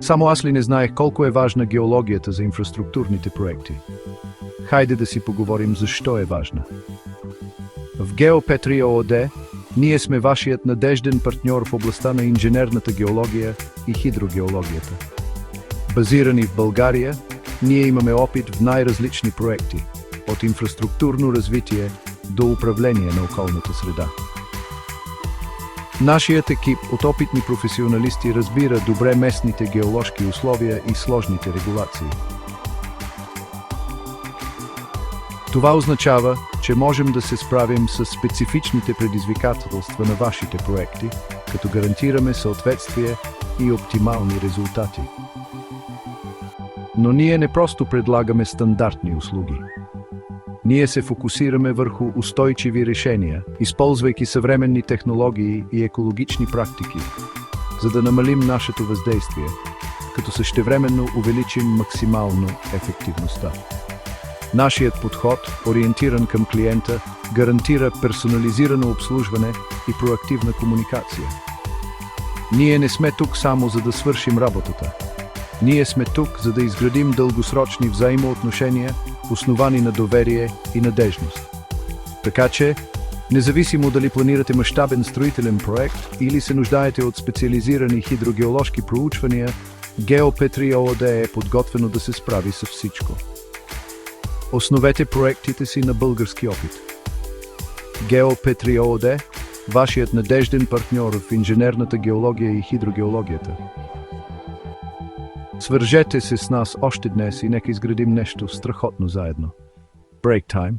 Само аз ли не знаех колко е важна геологията за инфраструктурните проекти? Хайде да си поговорим защо е важна. В Геопетри ООД ние сме вашият надежден партньор в областта на инженерната геология и хидрогеологията. Базирани в България, ние имаме опит в най-различни проекти, от инфраструктурно развитие до управление на околната среда. Нашият екип от опитни професионалисти разбира добре местните геоложки условия и сложните регулации. Това означава, че можем да се справим с специфичните предизвикателства на вашите проекти, като гарантираме съответствие и оптимални резултати. Но ние не просто предлагаме стандартни услуги. Ние се фокусираме върху устойчиви решения, използвайки съвременни технологии и екологични практики, за да намалим нашето въздействие, като същевременно увеличим максимално ефективността. Нашият подход, ориентиран към клиента, гарантира персонализирано обслужване и проактивна комуникация. Ние не сме тук само за да свършим работата. Ние сме тук, за да изградим дългосрочни взаимоотношения, основани на доверие и надежност. Така че, независимо дали планирате мащабен строителен проект или се нуждаете от специализирани хидрогеоложки проучвания, Геопетри ООД е подготвено да се справи с всичко. Основете проектите си на български опит. Геопетри ООД, вашият надежден партньор в инженерната геология и хидрогеологията. Свържете се с нас още днес и нека изградим нещо страхотно заедно. Break time.